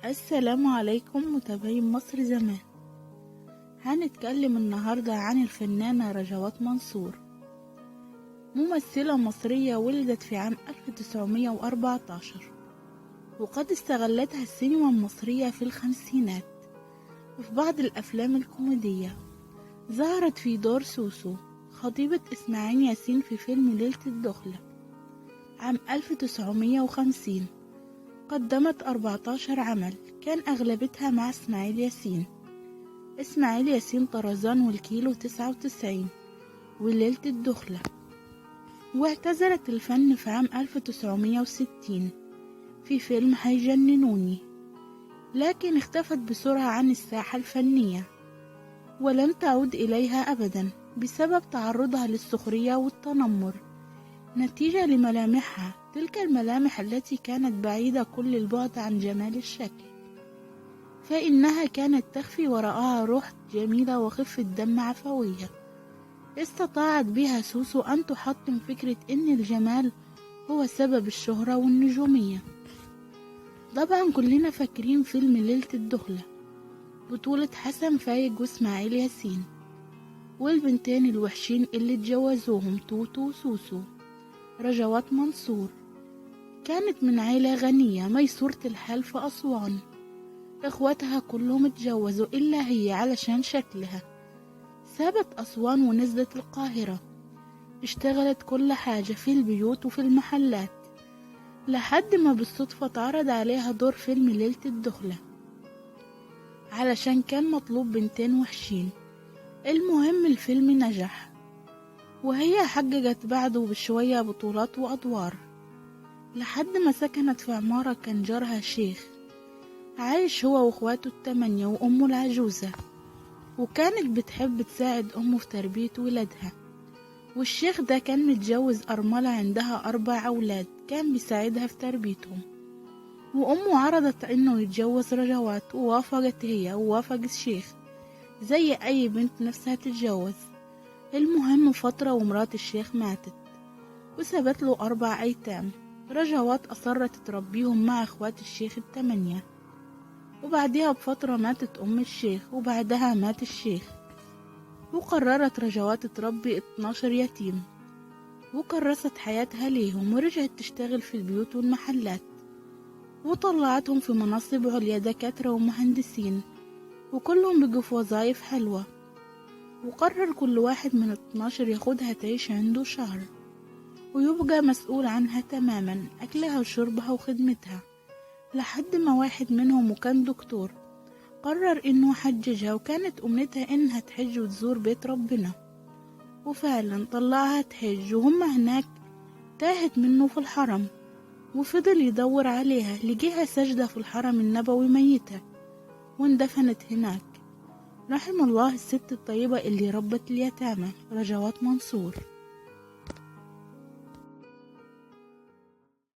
السلام عليكم متابعين مصر زمان. هنتكلم النهاردة عن الفنانة رجوات منصور، ممثلة مصرية ولدت في عام 1914، وقد استغلتها السينما المصرية في الخمسينات وفي بعض الأفلام الكوميدية. ظهرت في دور سوسو خطيبة إسماعيل ياسين في فيلم ليلة الدخلة عام 1950. قدمت 14 عمل كان أغلبتها مع إسماعيل ياسين طرزان والكيلو 99 وليلة الدخلة. واعتزلت الفن في عام 1960 في فيلم هيجننوني، لكن اختفت بسرعة عن الساحة الفنية ولم تعود إليها أبدا بسبب تعرضها للسخرية والتنمر نتيجة لملامحها، تلك الملامح التي كانت بعيدة كل البعد عن جمال الشكل، فإنها كانت تخفي وراءها روح جميلة وخفة دم عفوية. استطاعت بها سوسو أن تحطم فكرة إن الجمال هو سبب الشهرة والنجومية. طبعا كلنا فاكرين فيلم ليلة الدخلة بطولة حسن فايق وإسماعيل ياسين، والبنتين الوحشين اللي اتجوزوهم توتو وسوسو. رجوات منصور كانت من عيلة غنية ميسورة الحال في أسوان، إخواتها كلهم اتجوزوا إلا هي علشان شكلها. سابت أسوان ونزلت القاهرة، اشتغلت كل حاجة في البيوت وفي المحلات لحد ما بالصدفة اتعرض عليها دور فيلم ليلة الدخلة علشان كان مطلوب بنتين وحشين. المهم الفيلم نجح، وهي حققت بعده بشوية بطولات وأدوار لحد ما سكنت في عمارة كان جارها شيخ عايش هو واخواته ال8 وأمه العجوزة، وكانت بتحب تساعد أمه في تربية ولادها. والشيخ ده كان متجوز أرملة عندها 4 أولاد كان بيساعدها في تربيتهم، وأمه عرضت إنه يتجوز رجوات ووافقت هي ووافق الشيخ زي أي بنت نفسها تتجوز. المهم فترة ومرات الشيخ ماتت وسابت له 4 أيتام. رجوات أصرت تربيهم مع اخوات الشيخ ال8، وبعدها بفترة ماتت أم الشيخ وبعدها مات الشيخ، وقررت رجوات تربي 12 يتيم وكرست حياتها ليهم، ورجعت تشتغل في البيوت والمحلات وطلعتهم في مناصب عليا دكاترة ومهندسين، وكلهم بقوا في وظائف حلوة. وقرر كل واحد من 12 ياخدها تعيش عنده شهر ويبقى مسؤول عنها تماما، أكلها وشربها وخدمتها، لحد ما واحد منهم وكان دكتور قرر إنه حججها، وكانت أمنيتها إنها تحج وتزور بيت ربنا، وفعلا طلعها تحج. وهم هناك تاهت منه في الحرم، وفضل يدور عليها لقيها سجدة في الحرم النبوي ميتة واندفنت هناك. رحم الله الست الطيبة اللي ربت اليتامى رجوات منصور.